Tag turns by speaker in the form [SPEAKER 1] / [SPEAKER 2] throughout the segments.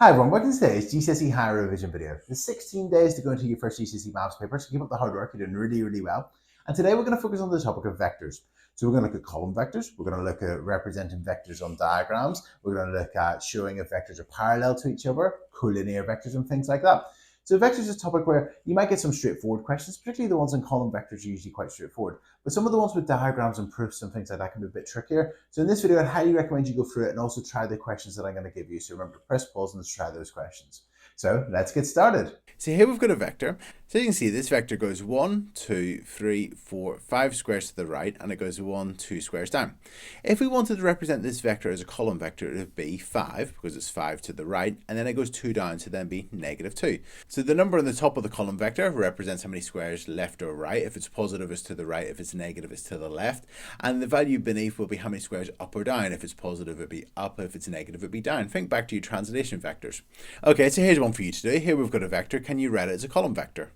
[SPEAKER 1] Hi everyone, welcome to today's GCSE Higher Revision video. There's 16 days to go into your first GCSE Maths paper, so keep up the hard work, you're doing really well. And today we're going to focus on the topic of vectors. So we're going to look at column vectors, we're going to look at representing vectors on diagrams, we're going to look at showing if vectors are parallel to each other, collinear vectors and things like that. So vectors is a topic where you might get some straightforward questions, particularly the ones in column vectors are usually quite straightforward. But some of the ones with diagrams and proofs and things like that can be a bit trickier. So in this video, I highly recommend you go through it and also try the questions that I'm going to give you. So remember to press pause and try those questions. So let's get started.
[SPEAKER 2] So here we've got a vector. So you can see this vector goes 1, 2, 3, 4, 5 squares to the right, and it goes 1, 2 squares down. If we wanted to represent this vector as a column vector, it would be 5, because it's 5 to the right, and then it goes 2 down to then be -2. So the number on the top of the column vector represents how many squares left or right. If it's positive, it's to the right. If it's negative, it's to the left. And the value beneath will be how many squares up or down. If it's positive, it'd be up. If it's negative, it'd be down. Think back to your translation vectors. Okay, so here's one for you to do. Here we've got a vector. Can you write it as a column vector?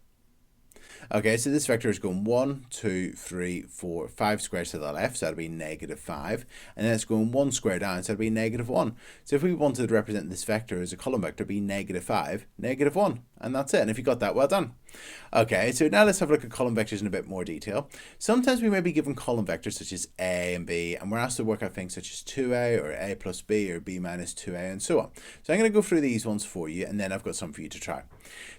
[SPEAKER 2] Okay, so this vector is going 1, 2, 3, 4, 5 squares to the left, so that'll be -5. And then it's going 1 square down, so that'll be -1. So if we wanted to represent this vector as a column vector, it'd be -5, -1. And that's it. And if you got that, well done. Okay, so now let's have a look at column vectors in a bit more detail. Sometimes we may be given column vectors such as A and B, and we're asked to work out things such as 2A or A plus B or B minus 2A and so on. So I'm going to go through these ones for you, and then I've got some for you to try.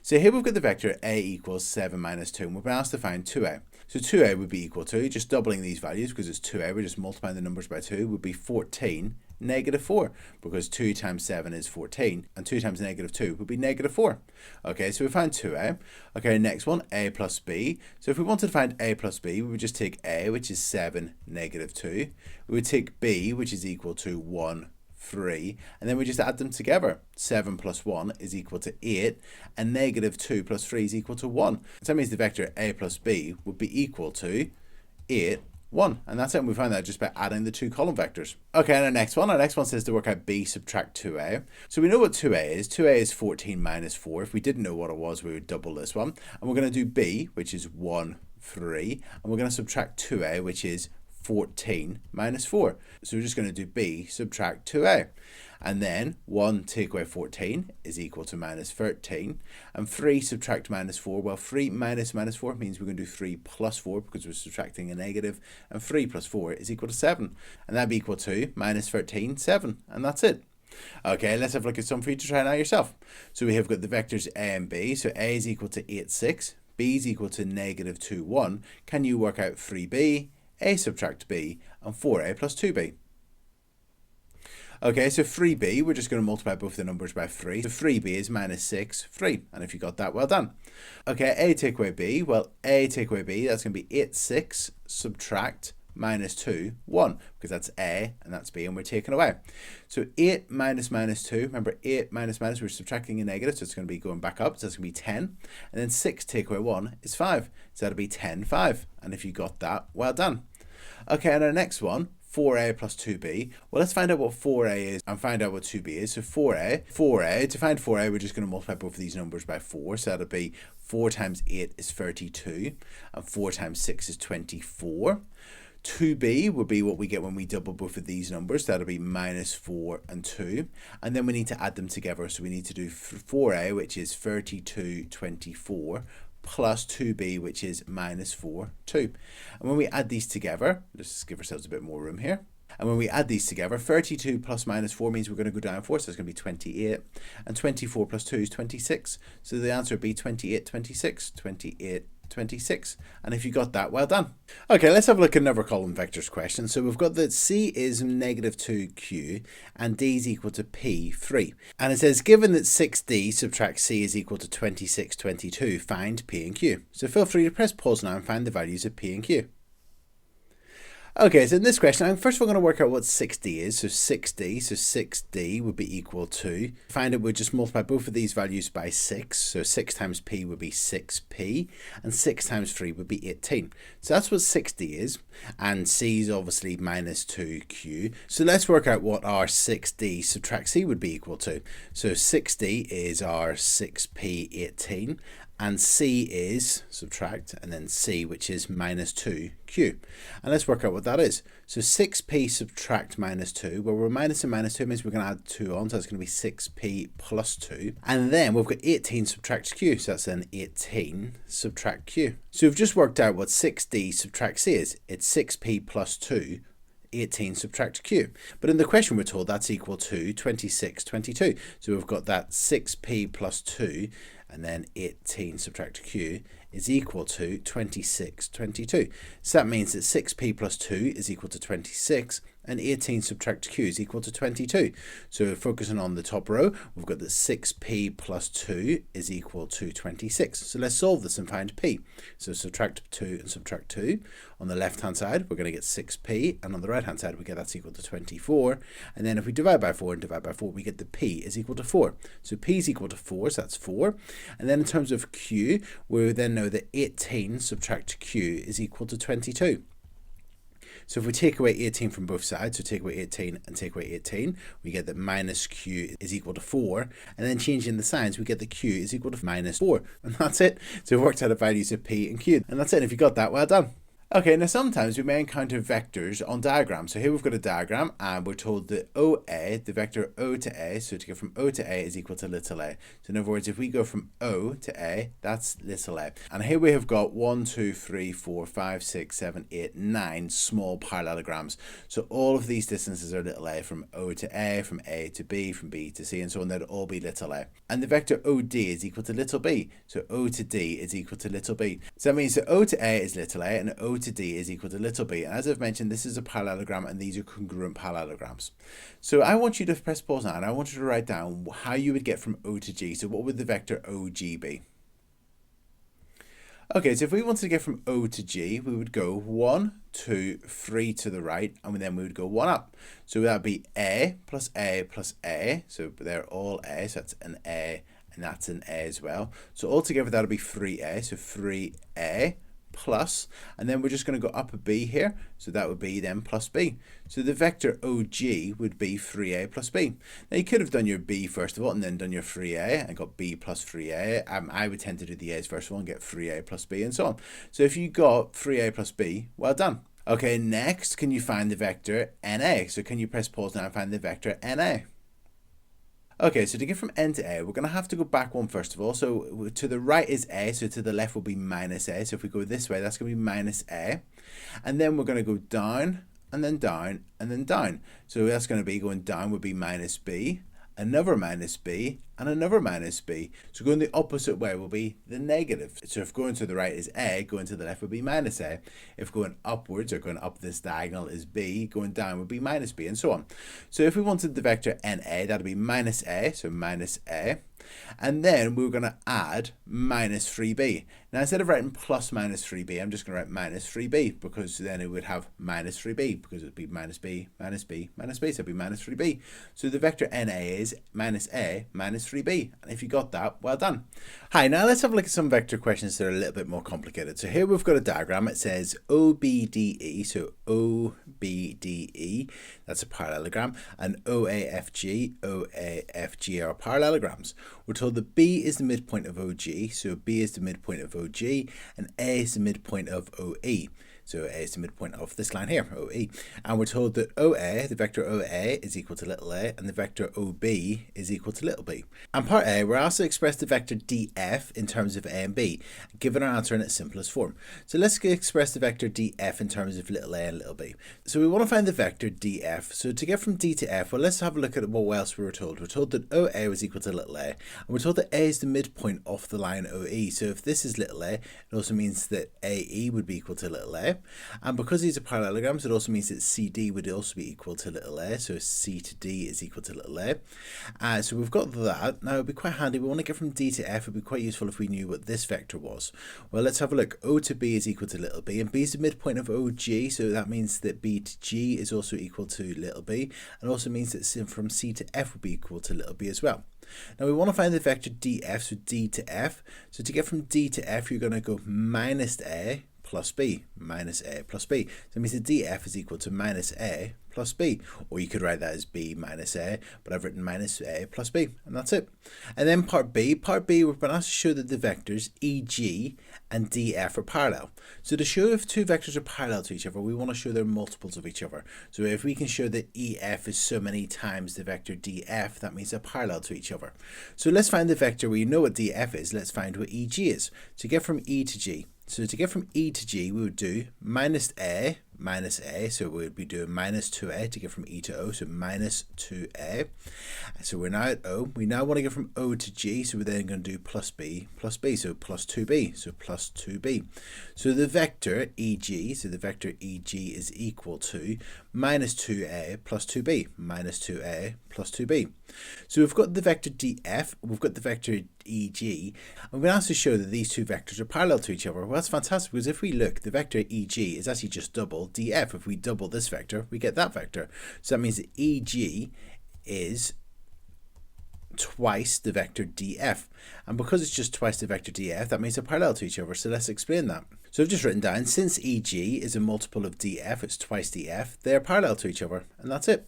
[SPEAKER 2] So here we've got the vector A equals 7 minus 2, and we've been asked to find 2A. So 2A would be equal to, just doubling these values because it's 2A, we're just multiplying the numbers by 2, would be 14, -4, because 2 times 7 is 14, and 2 times -2 would be -4. Okay, so we found 2A. Okay, next one, A plus B. So if we wanted to find A plus B, we would just take A, which is 7, -2. We would take B, which is equal to 1, 3, and then we just add them together. 7 plus 1 is equal to 8, and -2 plus 3 is equal to 1. So that means the vector A plus B would be equal to 8, 1, and that's it. And we found that just by adding the two column vectors. Okay, and our next one says to work out B subtract 2A. So we know what 2A is. 2A is 14 minus 4. If we didn't know what it was, we would double this one. And we're going to do B, which is 1, 3, and we're going to subtract 2A, which is 14 minus 4. So we're just going to do B subtract 2A. And then 1 take away 14 is equal to -13. And 3 subtract -4. Well, 3 minus -4 means we're going to do 3 plus 4 because we're subtracting a negative. And 3 plus 4 is equal to 7. And that'd be equal to -13, 7. And that's it. Okay, let's have a look at some for you to try now yourself. So we have got the vectors A and B. So A is equal to 8, 6. B is equal to -2, 1. Can you work out 3B? A subtract B, and 4A plus 2B. Okay, so 3B, we're just going to multiply both the numbers by 3. So 3B is -6, 3. And if you got that, well done. Okay, A take away B. Well, A take away B, that's going to be 8, 6, subtract -2, 1, because that's A and that's B, and we're taking away. So 8 minus -2, remember 8 minus minus, we're subtracting a negative, so it's going to be going back up, so it's going to be 10. And then 6 take away 1 is 5, so that'll be 10, 5. And if you got that, well done. Okay, and our next one, 4A plus 2B. Well, let's find out what 4A is and find out what 2B is. So 4A, to find 4A, we're just going to multiply both of these numbers by 4. So that'll be 4 times 8 is 32, and 4 times 6 is 24. 2B would be what we get when we double both of these numbers. That'll be -4 and 2. And then we need to add them together. So we need to do 4A, which is 32, 24, plus 2B, which is -4, 2. And when we add these together, let's give ourselves a bit more room here. And when we add these together, 32 plus -4 means we're going to go down 4, so it's going to be 28. And 24 plus 2 is 26. So the answer would be 28, 26, 28, 26. And if you got that, well done. Okay, let's have a look at another column vectors question. So we've got that C is -2Q and D is equal to P, 3. And it says, given that 6D subtract C is equal to 26, 22, find P and Q. So feel free to press pause now and find the values of P and Q. Okay, so in this question, I'm first of all going to work out what 6D is. So 6D would be equal to, find it, we'll just multiply both of these values by 6. So 6 times P would be 6P, and 6 times 3 would be 18. So that's what 6D is, and C is obviously -2Q. So let's work out what our 6D subtract C would be equal to. So 6D is our 6P, 18, and C is subtract, and then C, which is minus 2Q. And let's work out what that is. So 6P subtract minus 2, well, we're minus and minus 2 means we're going to add 2 on, so that's going to be 6P plus 2. And then we've got 18 subtract Q, so that's then 18 subtract Q. So we've just worked out what 6D subtract C is. It's 6P plus 2. 18 subtract Q. But in the question we're told that's equal to 26, 22. So we've got that 6P plus 2 and then 18 subtract Q is equal to 26, 22. So that means that 6P plus 2 is equal to 26 and 18 subtract Q is equal to 22. So focusing on the top row, we've got that 6P plus 2 is equal to 26. So let's solve this and find P. So subtract 2 and subtract 2. On the left hand side, we're going to get 6P, and on the right hand side, we get that's equal to 24. And then if we divide by 4 and divide by 4, we get the P is equal to 4. So P is equal to 4, so that's 4. And then in terms of Q, we then know that 18 subtract Q is equal to 22. So if we take away 18 from both sides, so take away 18 and take away 18, we get that minus Q is equal to 4. And then changing the signs, we get that Q is equal to minus 4. And that's it. So we've worked out the values of P and Q. And that's it. If you got that, well done. Okay, now sometimes we may encounter vectors on diagrams. So here we've got a diagram and we're told that OA, the vector O to A, so to go from O to A is equal to little a. So in other words, if we go from O to A, that's little a. And here we have got 1, 2, 3, 4, 5, 6, 7, 8, 9 small parallelograms. So all of these distances are little a, from O to A, from A to B, from B to C, and so on. They'd all be little a. And the vector OD is equal to little b. So O to D is equal to little b. So that means that O to A is little a and O to D is equal to little b. And as I've mentioned, this is a parallelogram and these are congruent parallelograms. So I want you to press pause now and I want you to write down how you would get from O to G. So what would the vector OG be? Okay, so if we wanted to get from O to G, we would go 1, 2, 3 to the right, and then we would go 1 up. So that would be A plus A plus A. So they're all A, so that's an A and that's an A as well. So altogether that would be 3A, so 3A plus, and then we're just going to go up a b here, so that would be then plus b. So the vector OG would be 3a plus b. Now you could have done your b first of all and then done your 3a and got b plus 3a. I would tend to do the a's first of all and get 3a plus b and so on. So if you got 3a plus b, well done. Okay, next, can you find the vector NA? So can you press pause now and find the vector NA? Okay, so to get from N to A, we're going to have to go back one first of all. So to the right is A, so to the left will be minus A. So if we go this way, that's going to be minus A. And then we're going to go down, and then down, and then down. So that's going to be going down would be minus B, another minus B, and another minus B. So going the opposite way will be the negative. So if going to the right is A, going to the left would be minus A. If going upwards or going up this diagonal is B, going down would be minus B, and so on. So if we wanted the vector NA, that would be minus A, so minus A. And then we're going to add minus 3b. Now instead of writing plus minus 3b, I'm just going to write minus 3b, because then it would have minus 3b, because it would be minus b, minus b, minus b, so it would be minus 3b. So the vector NA is minus A minus 3b. And if you got that, well done. Hi, now let's have a look at some vector questions that are a little bit more complicated. So here we've got a diagram. It says OBDE, so OBDE, that's a parallelogram, and OAFG, OAFG are parallelograms. We're told that B is the midpoint of OG, so B is the midpoint of OG, and A is the midpoint of OE. So A is the midpoint of this line here, OE. And we're told that OA, the vector OA, is equal to little a, and the vector OB is equal to little b. And part A, we're asked to express the vector DF in terms of A and B, given our answer in its simplest form. So let's express the vector DF in terms of little a and little b. So we want to find the vector DF. So to get from D to F, well, let's have a look at what else we were told. We're told that OA was equal to little a, and we're told that A is the midpoint of the line OE. So if this is little a, it also means that AE would be equal to little a. And because these are parallelograms, it also means that CD would also be equal to little a. So C to D is equal to little a. So we've got that. Now it would be quite handy. We want to get from D to F. It would be quite useful if we knew what this vector was. Well, let's have a look. O to B is equal to little b. And B is the midpoint of OG. So that means that B to G is also equal to little b. And also means that from C to F would be equal to little b as well. Now we want to find the vector DF, so D to F. So to get from D to F, you're going to go minus A plus b, minus a plus b. So it means that df is equal to minus a plus b, or you could write that as b minus a, but I've written minus a plus b, and that's it. And then part B, we're going to ask to show that the vectors eg and df are parallel. So to show if two vectors are parallel to each other, we want to show they're multiples of each other. So if we can show that ef is so many times the vector df, that means they're parallel to each other. So let's find the vector. We know what df is, let's find what eg is. To get from e to g, so to get from e to g, we would do minus a, so we would be doing minus 2a to get from e to o, so minus 2a. So we're now at o. We now want to get from o to g, so we're then going to do plus b, so plus 2b, so plus 2b. So the vector eg, is equal to minus 2a plus 2b, minus 2a plus 2b. So we've got the vector df, we've got the vector eg, and we're going to have to show that these two vectors are parallel to each other. Well, that's fantastic, because if we look, the vector eg is actually just double df. If we double this vector, we get that vector. So that means that eg is twice the vector df, and because it's just twice the vector df, that means they're parallel to each other. So let's explain that. So I've just written down, since eg is a multiple of df, it's twice df, they're parallel to each other, and that's it.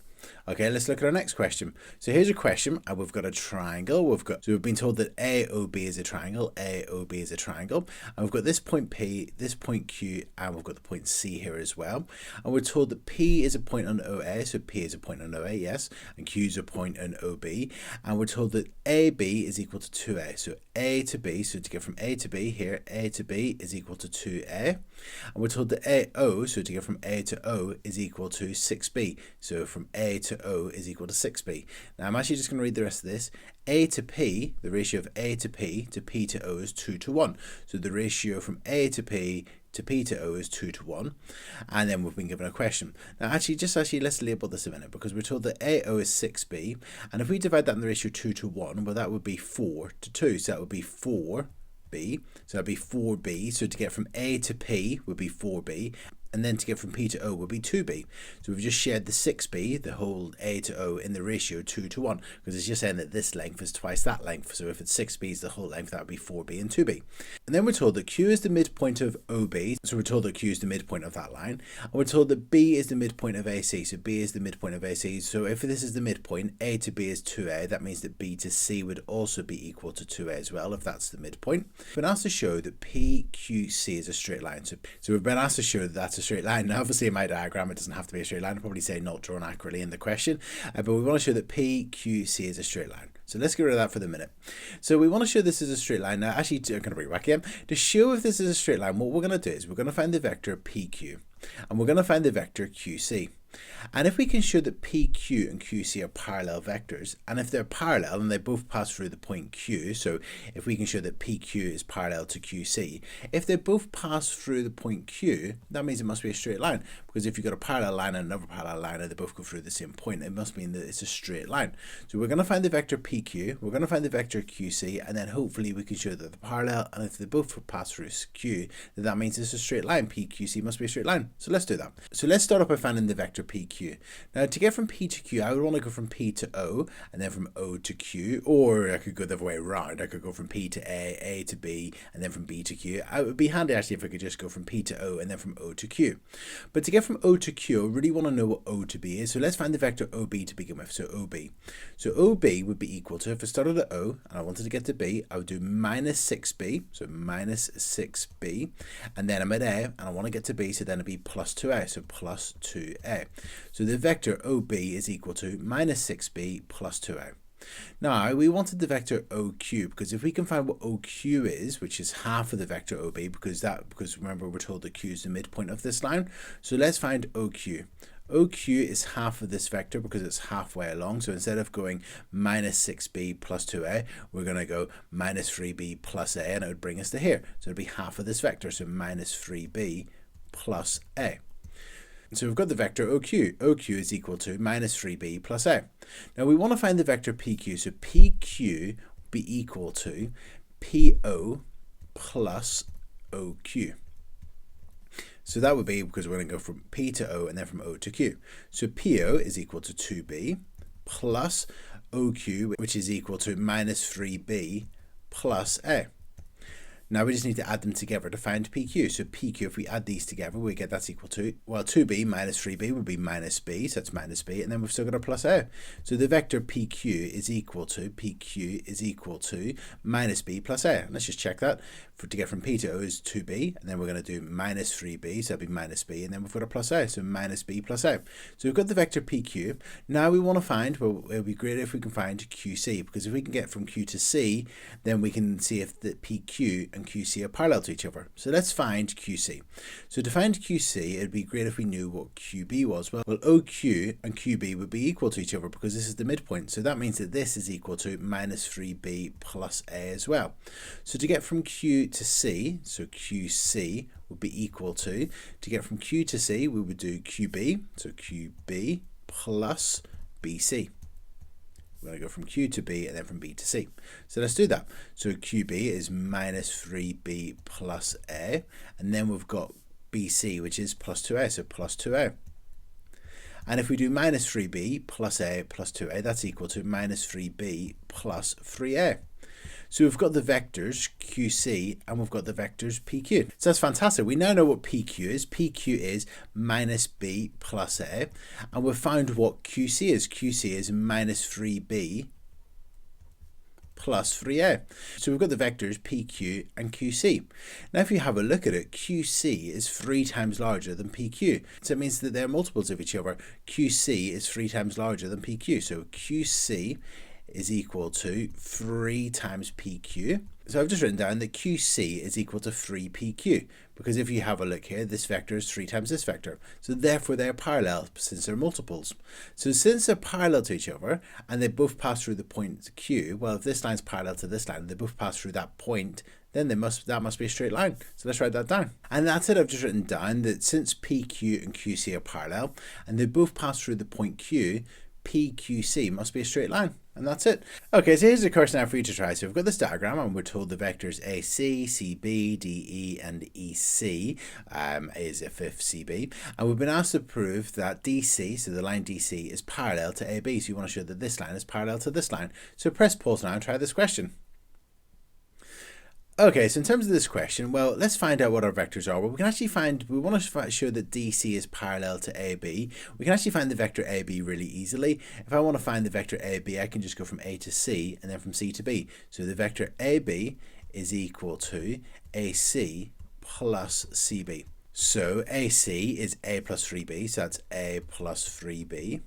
[SPEAKER 2] Okay, let's look at our next question. So here's a question, and we've got a triangle. So we've been told that AOB is a triangle, AOB is a triangle, and we've got this point P, this point Q, and we've got the point C here as well. And we're told that P is a point on OA, so P is a point on OA, yes, and Q is a point on OB. And we're told that AB is equal to 2A, so A to B, so to get from A to B here, A to B is equal to 2A. And we're told that AO, so to get from A to O, is equal to 6B, so from A to O is equal to 6b. Now I'm actually just going to read the rest of this. A to P, the ratio of A to P to O is 2 to 1. So the ratio from A to P to O is 2 to 1. And then we've been given a question. Now actually let's label this a minute, because we're told that AO is 6b, and if we divide that in the ratio 2 to 1, well, that would be 4 to 2. So that would be 4b. So that'd be 4b. So to get from A to P would be 4b. And then to get from P to O will be 2b. So we've just shared the 6b, the whole A to O, in the ratio 2 to 1, because it's just saying that this length is twice that length. So if it's 6b is the whole length, that would be 4b and 2b. And then we're told that Q is the midpoint of OB, so we're told that Q is the midpoint of that line. And we're told that B is the midpoint of AC, so B is the midpoint of AC. So if this is the midpoint, A to B is 2A, that means that B to C would also be equal to 2A as well, if that's the midpoint. We've been asked to show that PQC is a straight line. So we've been asked to show that that's a straight line. Now obviously in my diagram it doesn't have to be a straight line. I'll probably say not drawn accurately in the question, but we want to show that PQC is a straight line. So let's get rid of that for the minute. So we want to show this is a straight line. Now actually, I'm going to bring it back again. To show if this is a straight line, what we're going to do is we're going to find the vector PQ, and we're going to find the vector QC. And if we can show that PQ and QC are parallel vectors, and if they're parallel and they both pass through the point Q, so if we can show that PQ is parallel to QC, if they both pass through the point Q, that means it must be a straight line, because if you've got a parallel line and another parallel line and they both go through the same point, it must mean that it's a straight line. So we're going to find the vector PQ, we're going to find the vector QC, and then hopefully we can show that they're parallel, and if they both pass through Q, then that means it's a straight line. PQC must be a straight line. So let's do that. So let's start off by finding the vector PQ. Now to get from P to Q, I would want to go from P to O, and then from O to Q, or I could go the other way around. I could go from P to A to B, and then from B to Q. It would be handy actually if I could just go from P to O and then from O to Q. But to get from O to Q, I really want to know what O to B is. So let's find the vector OB to begin with. So OB. So OB would be equal to, if I started at O and I wanted to get to B, I would do minus 6B, so minus 6B, and then I'm at A and I want to get to B, so then it'd be plus 2A, so plus 2A. So the vector OB is equal to minus 6B plus 2A. Now we wanted the vector OQ, because if we can find what OQ is, which is half of the vector OB, because remember we're told that Q is the midpoint of this line, so let's find OQ. OQ is half of this vector because it's halfway along, so instead of going minus 6b plus 2a, we're going to go minus 3b plus a, and it would bring us to here. So it'd be half of this vector, so minus 3b plus a. So we've got the vector OQ. OQ is equal to minus 3b plus a. Now we want to find the vector PQ, so PQ will be equal to PO plus OQ. So that would be, because we're going to go from P to O and then from O to Q. So PO is equal to 2b plus OQ, which is equal to minus 3b plus A. Now we just need to add them together to find PQ. So PQ, if we add these together, we get that's equal to, well, 2b minus 3b would be minus b, so that's minus b, and then we've still got a plus a. So the vector PQ is equal to minus b plus a. And let's just check that. To get from P to O is 2b, and then we're going to do minus 3b, so that'll be minus b, and then we've got a plus a, so minus b plus a. So we've got the vector PQ. Now we want to find, well, it would be great if we can find QC, because if we can get from Q to C, then we can see if the PQ and QC are parallel to each other. So let's find QC. So to find QC, it'd be great if we knew what QB was. Well, OQ and QB would be equal to each other because this is the midpoint. So that means that this is equal to minus 3b plus a as well. So to get from Q to C, so QC would be equal to get from Q to C, we would do QB, so QB plus BC. We're going to go from Q to B and then from B to C. So let's do that. So QB is minus 3b plus a, and then we've got BC, which is plus 2a, so plus 2a. And if we do minus 3b plus a plus 2a, that's equal to minus 3b plus 3a. So we've got the vectors QC and we've got the vectors PQ. So that's fantastic. We now know what PQ is. PQ is minus B plus A. And we've found what QC is. QC is minus 3B plus 3a. So we've got the vectors PQ and QC. Now if you have a look at it, QC is 3 times larger than PQ. So it means that they're multiples of each other. QC is 3 times larger than PQ. So QC is equal to 3 times PQ. So I've just written down that QC is equal to 3PQ, because if you have a look here, this vector is 3 times this vector. So therefore they're parallel since they're multiples. So since they're parallel to each other and they both pass through the point Q, well, if this line's parallel to this line, they both pass through that point, then that must be a straight line. So let's write that down. And that's it. I've just written down that since PQ and QC are parallel and they both pass through the point Q, PQC must be a straight line. And that's it. Okay, so here's a question now for you to try. So we've got this diagram and we're told the vectors AC, CB, DE and EC is a fifth CB. And we've been asked to prove that DC, so the line DC, is parallel to AB. So you want to show that this line is parallel to this line. So press pause now and try this question. Okay, so in terms of this question, well, let's find out what our vectors are. Well, we can actually we want to show that DC is parallel to AB. We can actually find the vector AB really easily. If I want to find the vector AB, I can just go from A to C and then from C to B. So the vector AB is equal to AC plus CB. So AC is A plus 3B, so that's A plus 3B.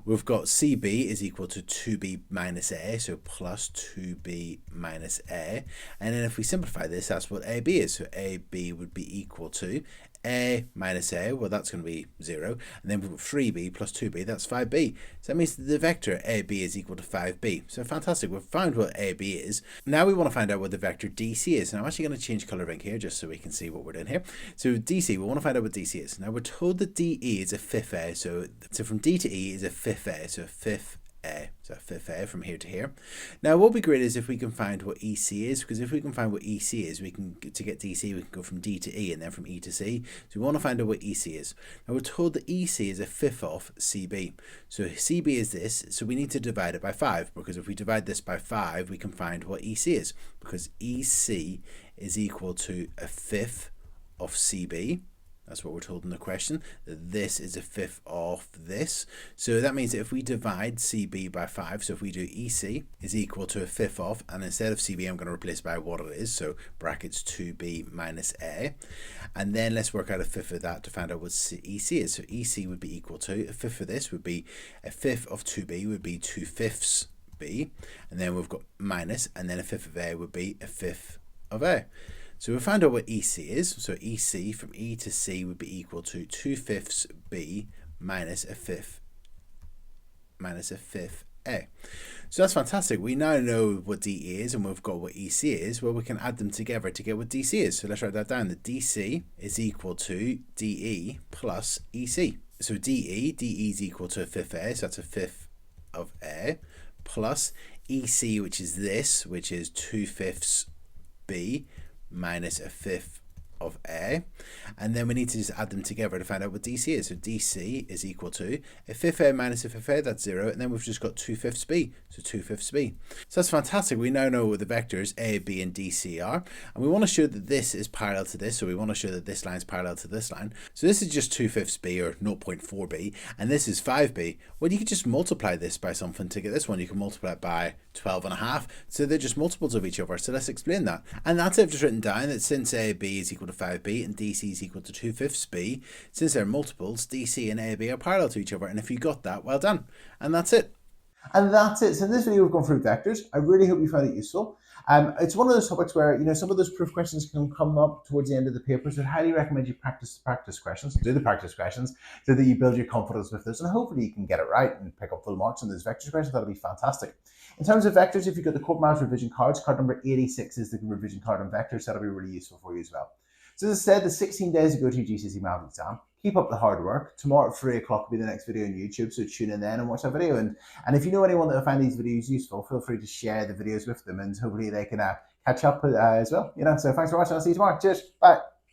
[SPEAKER 2] We've got CB is equal to 2b minus a, so plus 2b minus a. And then if we simplify this, that's what AB is. So AB would be equal to a minus a, well, that's going to be 0. And then we've got 3b plus 2b, that's 5b. So that means that the vector AB is equal to 5b. So fantastic, we've found what AB is. Now we want to find out what the vector DC is. And I'm actually going to change color ink here just so we can see what we're doing here. So DC, we want to find out what DC is. Now we're told that DE is a fifth A, so from D to E is a fifth A, so a fifth A, so a fifth A from here to here. Now what would be great is if we can find what EC is, because if we can find what EC is, we can, to get DC, we can go from D to E and then from E to C. So we want to find out what EC is. Now we're told that EC is a fifth of CB. So CB is this, so we need to divide it by 5, because if we divide this by 5, we can find what EC is, because EC is equal to a fifth of CB. That's what we're told in the question, that this is a fifth of this. So that means that if we divide CB by 5, so if we do EC is equal to a fifth of, and instead of CB, I'm going to replace by what it is, so brackets 2b minus a. And then let's work out a fifth of that to find out what EC is. So EC would be equal to, a fifth of this would be, a fifth of 2b would be 2/5 b. And then we've got minus, and then a fifth of a would be a fifth of a. So we found out what EC is. So EC from E to C would be equal to 2/5 B minus a fifth A. So that's fantastic. We now know what DE is and we've got what EC is. Well, we can add them together to get what DC is. So let's write that down. The DC is equal to DE plus EC. So DE is equal to a fifth A, so that's a fifth of A, plus EC, which is this, which is 2/5 B minus a fifth of A, and then we need to just add them together to find out what DC is. So DC is equal to a fifth A minus a fifth A, that's 0, and then we've just got 2/5 B, so 2/5 B. So that's fantastic. We now know what the vectors A, B, and DC are, and we want to show that this is parallel to this, so we want to show that this line is parallel to this line. So this is just 2/5 B, or 0.4 B, and this is 5B. Well, you could just multiply this by something to get this one. You can multiply it by 12.5, so they're just multiples of each other. So let's explain that. And that's it. I've just written down that since AB is equal to 5B and DC is equal to 2/5 B, since they're multiples, DC and AB are parallel to each other. And if you got that, well done. And that's it.
[SPEAKER 1] And that's it. So in this video, we've gone through vectors. I really hope you found it useful. It's one of those topics where, some of those proof questions can come up towards the end of the paper. So I'd highly recommend you practice the practice questions so that you build your confidence with this. And hopefully you can get it right and pick up full marks on those vectors questions. That'll be fantastic. In terms of vectors, if you've got the Corbettmaths revision cards, card number 86 is the revision card on vectors. That'll be really useful for you as well. So as I said, the 16 days to go to your GCSE maths exam. Keep up the hard work. Tomorrow at 3 o'clock will be the next video on YouTube, so tune in then and watch that video. And if you know anyone that will find these videos useful, feel free to share the videos with them, and hopefully they can catch up as well. So thanks for watching. I'll see you tomorrow. Cheers. Bye.